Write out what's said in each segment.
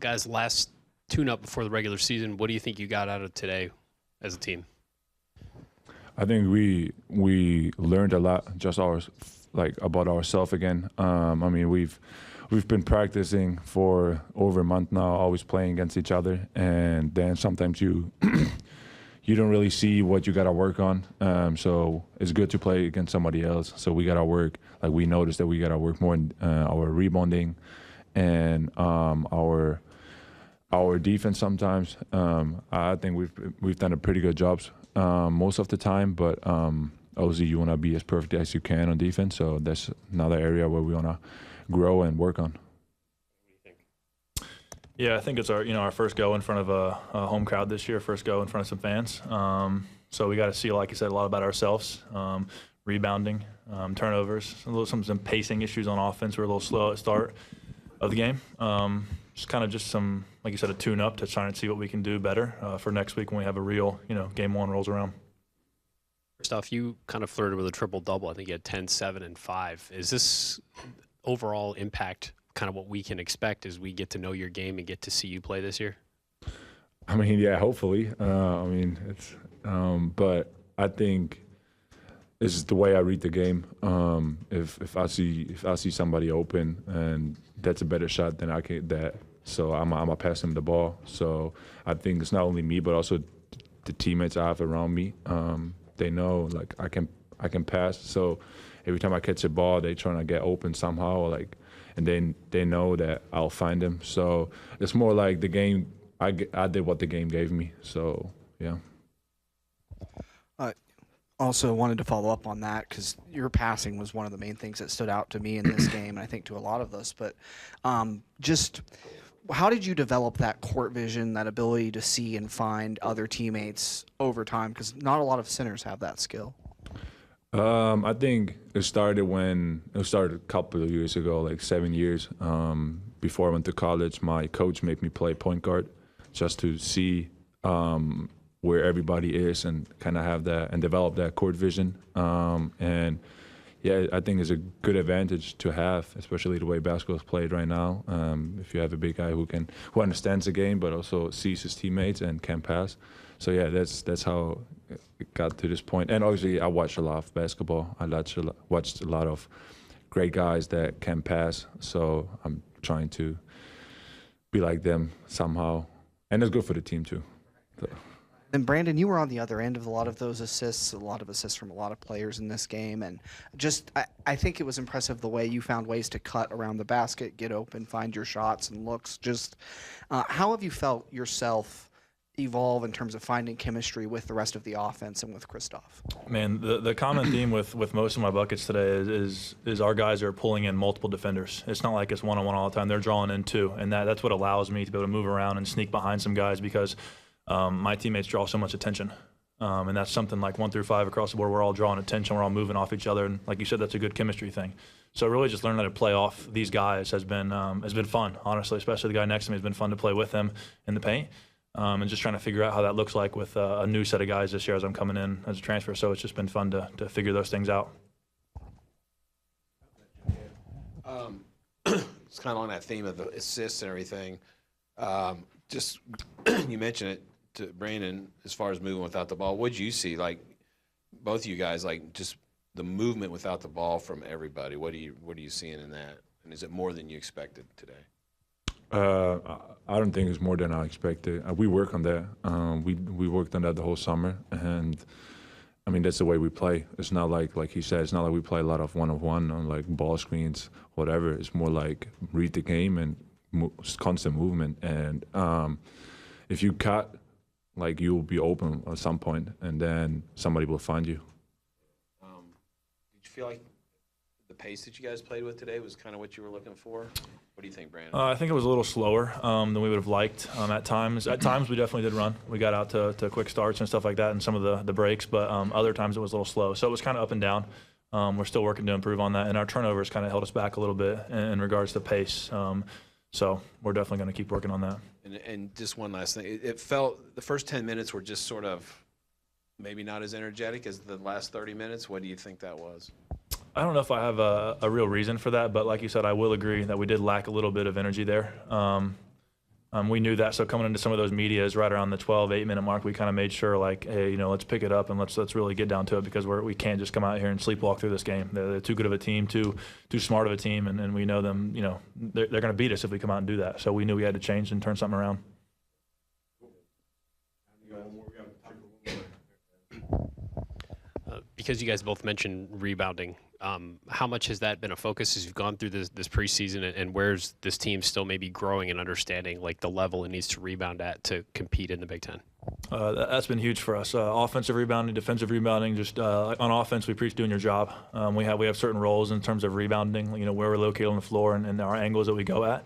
Guys, last tune-up before the regular season, what do you think you got out of today as a team? I think we learned a lot just about ourselves again. I mean, we've been practicing for over a month now, always playing against each other, and then sometimes you you don't really see what you got to work on. So it's good to play against somebody else. So we got to work. Like we noticed that we got to work more in our rebounding and our defense sometimes. I think we've done a pretty good job most of the time, but obviously you want to be as perfect as you can on defense. So that's another area where we want to grow and work on. Yeah, I think it's our first go in front of a home crowd this year, first go in front of some fans. So we got to see, like you said, a lot about ourselves, rebounding, turnovers, some pacing issues on offense. We're a little slow at start of the game. Just some, like you said, a tune-up to try and see what we can do better for next week when we have a real, game one rolls around. First off, you kind of flirted with a triple-double. I think you had 10, 7, and 5. Is this overall impact kind of what we can expect as we get to know your game and get to see you play this year? I mean, yeah, hopefully. But I think this is the way I read the game. If I see somebody open and that's a better shot than I can so I'm gonna pass him the ball. So I think it's not only me but also the teammates I have around me. They know like I can pass. So every time I catch a ball, they trying to get open somehow, and then they know that I'll find them. So it's more like the game. I did what the game gave me. So yeah. Also wanted to follow up on that because your passing was one of the main things that stood out to me in this game, and I think to a lot of us. But just how did you develop that court vision, that ability to see and find other teammates over time? Because not a lot of centers have that skill. I think it started a couple of years ago, like 7 years. Before I went to college, my coach made me play point guard just to see where everybody is and kind of have that and develop that court vision. And yeah, I think it's a good advantage to have, especially the way basketball is played right now. If you have a big guy who understands the game but also sees his teammates and can pass. So yeah, that's how it got to this point. And obviously, I watch a lot of basketball. I watched a lot of great guys that can pass. So I'm trying to be like them somehow, and it's good for the team too. So. And Brandon, you were on the other end of a lot of those assists, a lot of assists from a lot of players in this game. And just, I think it was impressive the way you found ways to cut around the basket, get open, find your shots and looks. Just how have you felt yourself evolve in terms of finding chemistry with the rest of the offense and with Christoph? Man, the common theme with most of my buckets today is our guys are pulling in multiple defenders. It's not like it's one-on-one all the time. They're drawing in two, and that's what allows me to be able to move around and sneak behind some guys because my teammates draw so much attention. And that's something like 1 through 5 across the board. We're all drawing attention. We're all moving off each other. And like you said, that's a good chemistry thing. So really just learning how to play off these guys has been fun, honestly, especially the guy next to me. Has been fun to play with him in the paint. And just trying to figure out how that looks like with a new set of guys this year as I'm coming in as a transfer. So it's just been fun to figure those things out. It's kind of on that theme of the assists and everything. Just you mentioned it to Brandon as far as moving without the ball. What did you see, like both of you guys, like just the movement without the ball from everybody? What are you seeing in that? And is it more than you expected today? I don't think it's more than I expected. We work on that. We worked on that the whole summer, and I mean that's the way we play. It's not like he said. It's not like we play a lot of one-on-one on like ball screens, whatever. It's more like read the game and constant movement. And if you cut, like you'll be open at some point, and then somebody will find you. Did you feel like the pace that you guys played with today was kind of what you were looking for? What do you think, Brandon? I think it was a little slower than we would have liked at times. At times, we definitely did run. We got out to quick starts and stuff like that in some of the breaks, but other times it was a little slow. So it was kind of up and down. We're still working to improve on that, and our turnovers kind of held us back a little bit in regards to pace. So we're definitely going to keep working on that. And just one last thing. It felt the first 10 minutes were just sort of maybe not as energetic as the last 30 minutes. What do you think that was? I don't know if I have a real reason for that, but like you said, I will agree that we did lack a little bit of energy there. We knew that, so coming into some of those medias right around the 8-minute mark, we kind of made sure, like, hey, let's pick it up and let's really get down to it, because we can't just come out here and sleepwalk through this game. They're too good of a team, too smart of a team, and we know them. They're going to beat us if we come out and do that. So we knew we had to change and turn something around. Because you guys both mentioned rebounding, how much has that been a focus as you've gone through this preseason, and where's this team still maybe growing and understanding like the level it needs to rebound at to compete in the Big Ten? That's been huge for us. Offensive rebounding, defensive rebounding. Just on offense, we preach doing your job. We have certain roles in terms of rebounding. Where we're located on the floor and our angles that we go at.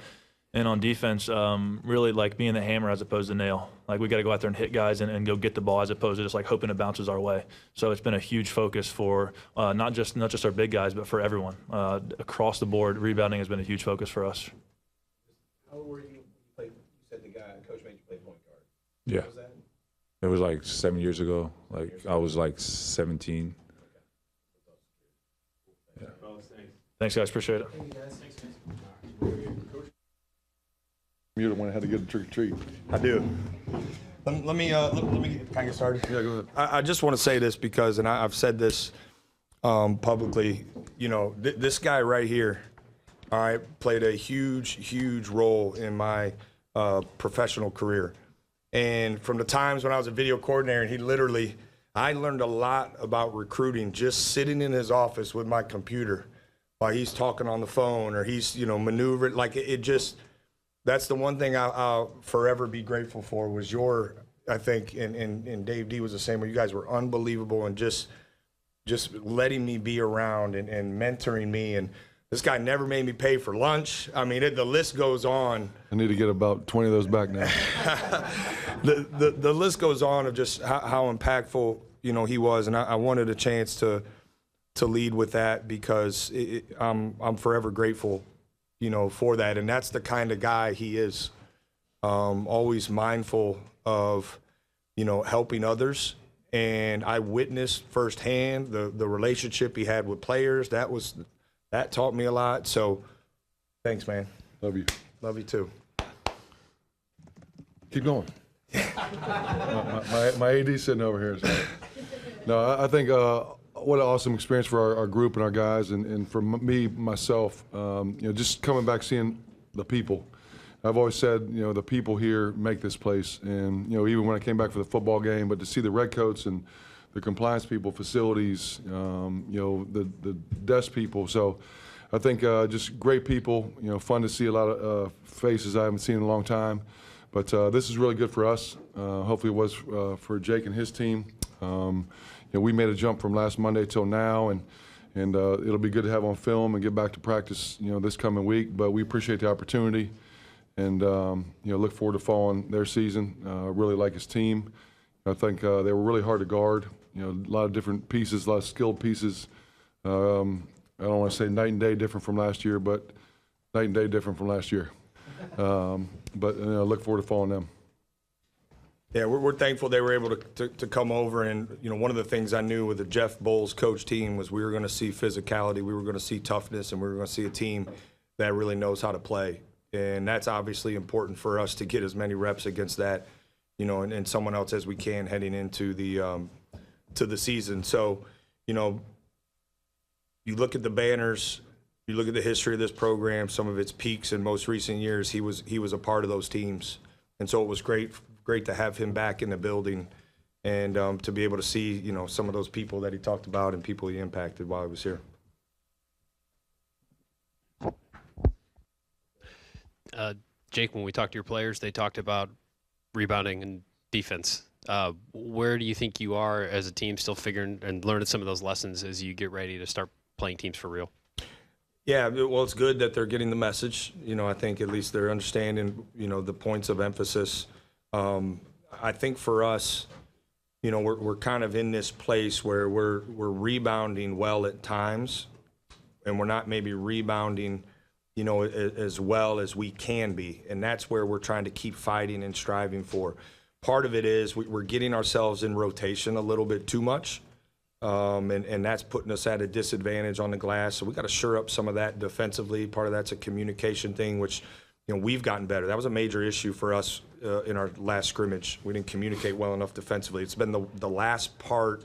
And on defense, really like being the hammer as opposed to nail. Like we got to go out there and hit guys and go get the ball as opposed to just like hoping it bounces our way. So it's been a huge focus for not just our big guys, but for everyone across the board. Rebounding has been a huge focus for us. How old were you when you played? You said the coach made you play point guard. Yeah. What was that? It was like 7 years ago. Like I was like 17. Yeah. Thanks, guys. Appreciate it. You're the one that had to get a trick or treat. I do. Let me can I get started? Yeah, go ahead. I just want to say this because, and I've said this publicly. This guy right here, all right, played a huge role in my professional career. And from the times when I was a video coordinator, and I learned a lot about recruiting just sitting in his office with my computer while he's talking on the phone or he's maneuvering. Like it just. That's the one thing I'll forever be grateful for was I think, and Dave D was the same way. You guys were unbelievable and just letting me be around and mentoring me. And this guy never made me pay for lunch. I mean, the list goes on. I need to get about 20 of those back now. the list goes on of just how impactful, he was. And I wanted a chance to lead with that because I'm forever grateful for that. And that's the kind of guy he is, always mindful of, helping others. And I witnessed firsthand the relationship he had with players. That taught me a lot. So thanks, man. Love you. Love you too. Keep going. my AD sitting over here. So. No, I think what an awesome experience for our group and our guys, and for myself, just coming back, seeing the people. I've always said, the people here make this place, and even when I came back for the football game, but to see the redcoats and the compliance people, facilities, the desk people. So I think just great people. Fun to see a lot of faces I haven't seen in a long time. But this is really good for us. Hopefully, it was for Jake and his team. We made a jump from last Monday till now, and it'll be good to have on film and get back to practice, this coming week. But we appreciate the opportunity, and look forward to following their season. Really like his team. I think they were really hard to guard. A lot of different pieces, a lot of skilled pieces. I don't want to say night and day different from last year, but night and day different from last year. But look forward to following them. Yeah, we're thankful they were able to come over. And, one of the things I knew with the Jeff Bowles coach team was we were going to see physicality, we were going to see toughness, and we were going to see a team that really knows how to play. And that's obviously important for us to get as many reps against that, and someone else as we can heading into the season. So, you look at the banners, you look at the history of this program, some of its peaks in most recent years, he was a part of those teams. And so it was great to have him back in the building and to be able to see, some of those people that he talked about and people he impacted while he was here. Jake, when we talked to your players, they talked about rebounding and defense. Where do you think you are as a team still figuring and learning some of those lessons as you get ready to start playing teams for real? Yeah, well, it's good that they're getting the message. I think at least they're understanding, the points of emphasis. I think for us, we're kind of in this place where we're rebounding well at times, and we're not maybe rebounding, as well as we can be. And that's where we're trying to keep fighting and striving for. Part of it is we're getting ourselves in rotation a little bit too much. And that's putting us at a disadvantage on the glass. So we got to shore up some of that defensively. Part of that's a communication thing, which, we've gotten better. That was a major issue for us in our last scrimmage. We didn't communicate well enough defensively. It's been the last part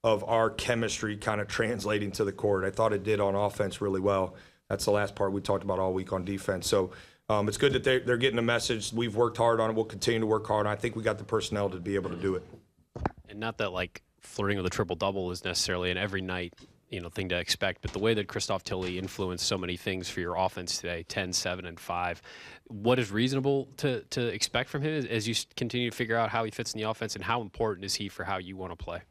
of our chemistry kind of translating to the court. I thought it did on offense really well. That's the last part we talked about all week on defense. So it's good that they're getting a message. We've worked hard on it. We'll continue to work hard. I think we got the personnel to be able to do it. And not that like flirting with a triple-double is necessarily an every night thing to expect, but the way that Christoph Tilley influenced so many things for your offense today, 10, 7, and 5, what is reasonable to expect from him as you continue to figure out how he fits in the offense, and how important is he for how you want to play?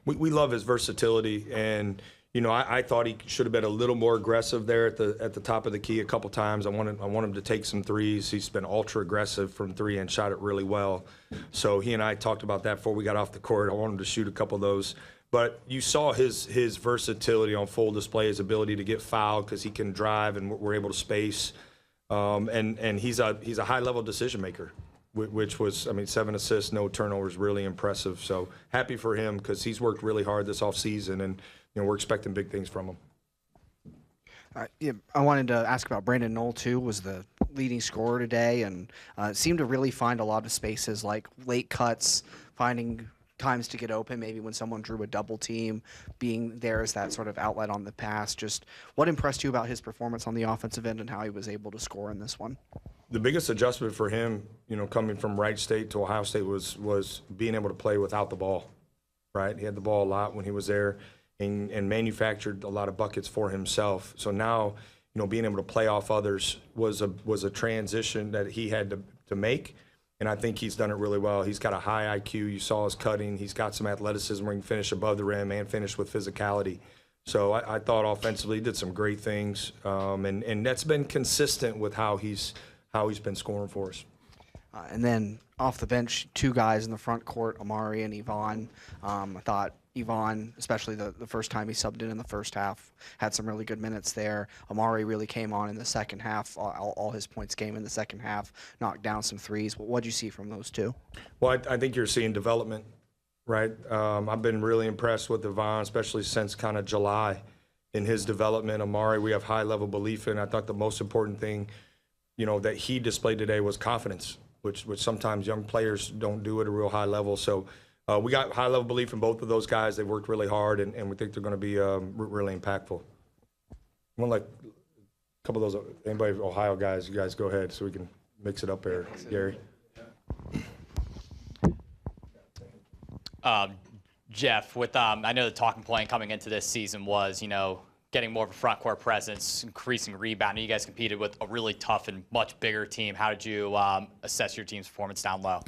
We love his versatility, and I thought he should have been a little more aggressive there at the top of the key a couple times. I want him to take some threes. He's been ultra aggressive from three and shot it really well. So he and I talked about that before we got off the court. I want him to shoot a couple of those. But you saw his versatility on full display, his ability to get fouled because he can drive and we're able to space. And he's a high-level decision maker, which was, 7 assists, no turnovers, really impressive. So happy for him because he's worked really hard this offseason, and we're expecting big things from him. I wanted to ask about Brandon Knoll, too, was the leading scorer today, and seemed to really find a lot of spaces like late cuts, finding times to get open, maybe when someone drew a double team, being there as that sort of outlet on the pass. Just what impressed you about his performance on the offensive end and how he was able to score in this one? The biggest adjustment for him, coming from Wright State to Ohio State was being able to play without the ball, right? He had the ball a lot when he was there and manufactured a lot of buckets for himself. So now, being able to play off others was a transition that he had to make. And I think he's done it really well. He's got a high IQ. You saw his cutting. He's got some athleticism where he can finish above the rim and finish with physicality. So I thought offensively he did some great things, and that's been consistent with how he's been scoring for us. And then off the bench, two guys in the front court, Amari and Yvonne. I thought Yvonne, especially the first time he subbed in the first half, had some really good minutes there. Amari really came on in the second half. All his points came in the second half, knocked down some threes. What did you see from those two? Well, I think you're seeing development, right? I've been really impressed with Yvonne, especially since kind of July in his development. Amari, we have high-level belief in. I thought the most important thing, that he displayed today was confidence, which sometimes young players don't do at a real high level. So we got high-level belief in both of those guys. They worked really hard, and we think they're going to be really impactful. I want a couple of those, anybody Ohio guys, you guys go ahead so we can mix it up here, Gary. Jeff, with I know the talking point coming into this season was, getting more of a front court presence, increasing rebounding. You guys competed with a really tough and much bigger team. How did you assess your team's performance down low?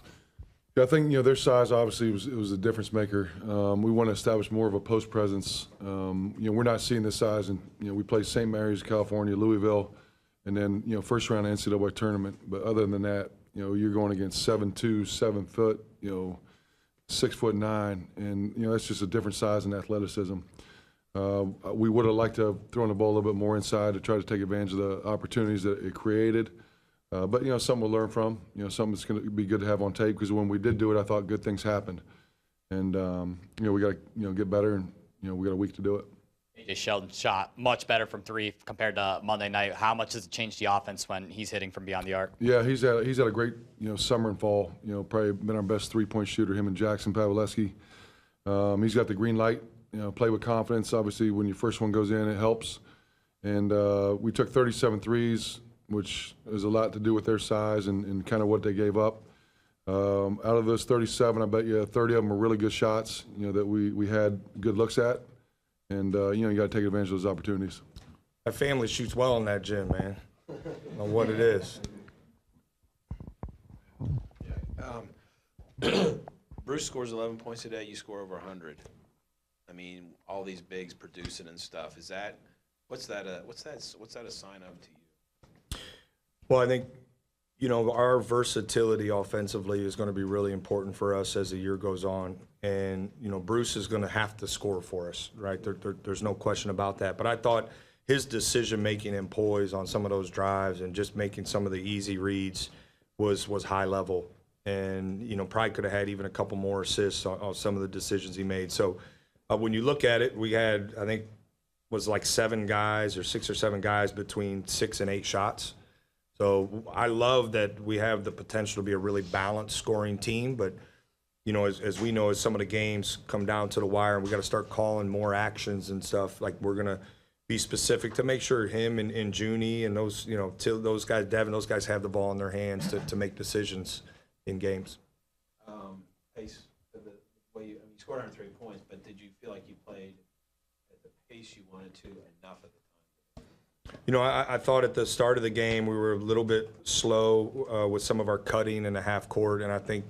Yeah, I think their size obviously was a difference maker. We want to establish more of a post presence. We're not seeing this size, and we play St. Mary's, California, Louisville, and then first round NCAA tournament. But other than that, you're going against 7'2", 7 foot, 6'9", and that's just a different size and athleticism. We would have liked to have thrown the ball a little bit more inside to try to take advantage of the opportunities that it created. But something we'll learn from. Something that's going to be good to have on tape, because when we did do it, I thought good things happened. And we got to get better, and we got a week to do it. AJ Sheldon shot much better from three compared to Monday night. How much does it change the offense when he's hitting from beyond the arc? Yeah, he's had a great summer and fall. Probably been our best 3-point shooter. Him and Jackson Paveleski. He's got the green light. Play with confidence. Obviously, when your first one goes in, it helps. And we took 37 threes, which is a lot to do with their size and kind of what they gave up. Out of those 37, I bet you 30 of them were really good shots, that we had good looks at. And, you got to take advantage of those opportunities. That family shoots well in that gym, man. I don't know what it is. Bruce scores 11 points today. You score over 100. All these bigs producing and stuff. What's that a sign of to you? Well, I think, our versatility offensively is going to be really important for us as the year goes on. And, Bruce is going to have to score for us, right? There's no question about that. But I thought his decision-making and poise on some of those drives and just making some of the easy reads was high level. And, probably could have had even a couple more assists on some of the decisions he made. So when you look at it, we had, I think, was like 7 guys or 6 or 7 guys between 6 and 8 shots. So I love that we have the potential to be a really balanced scoring team, but you know, as we know, as some of the games come down to the wire, and we got to start calling more actions and stuff. Like we're gonna be specific to make sure him and Junie and those, you know, those guys, Devin, those guys have the ball in their hands to make decisions in games. Pace, the way you scored 103 points, but did you feel like you played at the pace you wanted to enough at the time? You know, I thought at the start of the game we were a little bit slow with some of our cutting in the half court, and I think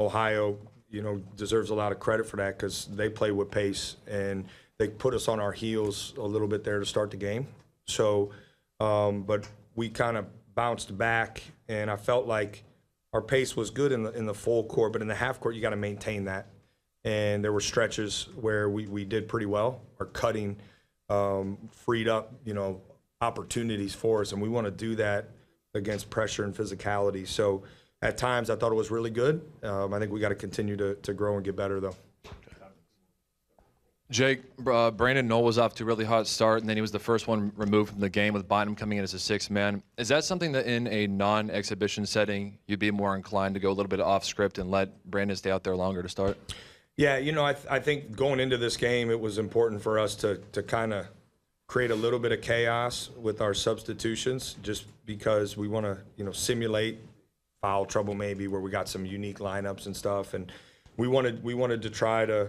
Ohio, you know, deserves a lot of credit for that because they play with pace and they put us on our heels a little bit there to start the game. So, but we kind of bounced back, and I felt like our pace was good in the full court, but in the half court you got to maintain that. And there were stretches where we did pretty well. Our cutting freed up, you know, opportunities for us, and we want to do that against pressure and physicality. So at times I thought it was really good. I think we got to continue to grow and get better, though. Jake, Brandon Knoll was off to a really hot start, and then he was the first one removed from the game with Bynum coming in as a sixth man. Is that something that in a non-exhibition setting you'd be more inclined to go a little bit off script and let Brandon stay out there longer to start? Yeah, you know, I think going into this game, it was important for us to kind of create a little bit of chaos with our substitutions, just because we want to, you know, simulate foul trouble maybe where we got some unique lineups and stuff, and we wanted to try to,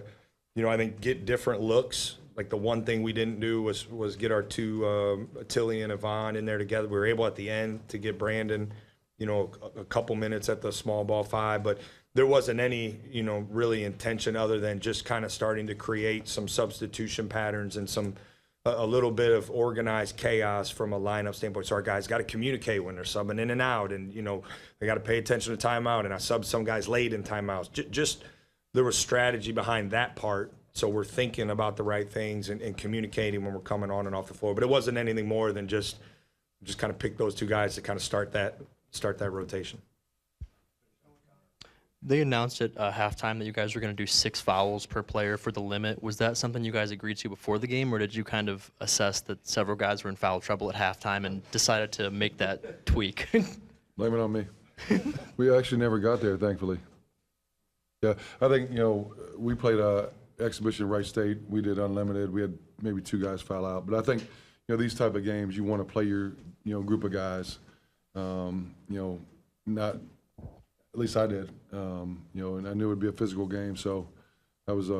you know, I think get different looks. Like the one thing we didn't do was get our two Tilly and Yvonne in there together. We were able at the end to get Brandon, you know, a couple minutes at the small ball five, but there wasn't any, you know, really intention other than just kind of starting to create some substitution patterns and a little bit of organized chaos from a lineup standpoint. So our guys got to communicate when they're subbing in and out, and, you know, they got to pay attention to timeout, and I subbed some guys late in timeouts. Just there was strategy behind that part, so we're thinking about the right things and communicating when we're coming on and off the floor. But it wasn't anything more than just kind of pick those two guys to kind of start that rotation. They announced at halftime that you guys were going to do 6 fouls per player for the limit. Was that something you guys agreed to before the game, or did you kind of assess that several guys were in foul trouble at halftime and decided to make that tweak? Blame it on me. We actually never got there, thankfully. Yeah, I think, you know, we played exhibition at Wright State. We did unlimited. We had maybe 2 guys foul out. But I think, you know, these type of games, you want to play your, you know, group of guys. You know, not, at least I did. You know, and I knew it would be a physical game, so that was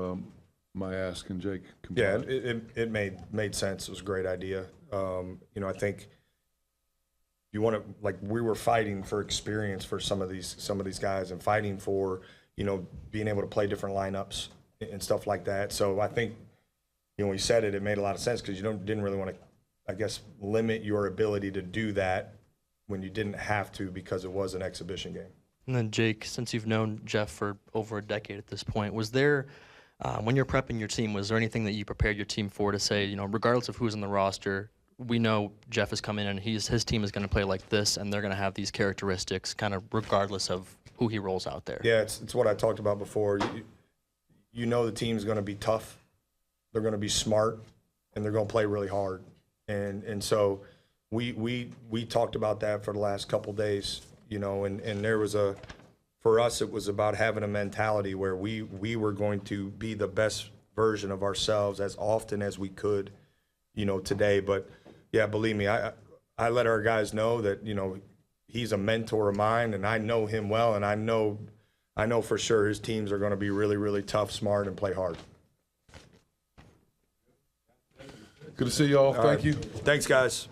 my ask, and Jake complied. Yeah, it made sense. It was a great idea. You know, I think you want to, like, we were fighting for experience for some of these guys, and fighting for, you know, being able to play different lineups and stuff like that. So I think, you know, when you said it, it made a lot of sense because you didn't really want to, I guess, limit your ability to do that when you didn't have to because it was an exhibition game. And then, Jake, since you've known Jeff for over a decade at this point, was there, when you're prepping your team, was there anything that you prepared your team for to say, you know, regardless of who's on the roster, we know Jeff is coming in and his team is going to play like this, and they're going to have these characteristics kind of regardless of who he rolls out there? Yeah, it's what I talked about before. You know the team's going to be tough, they're going to be smart, and they're going to play really hard. And so we talked about that for the last couple days. You know, and there was for us, it was about having a mentality where we were going to be the best version of ourselves as often as we could, you know, today. But yeah, believe me, I let our guys know that, you know, he's a mentor of mine, and I know him well, and I know for sure his teams are going to be really, really tough, smart, and play hard. Good to see you all. Thank you. Thanks, guys.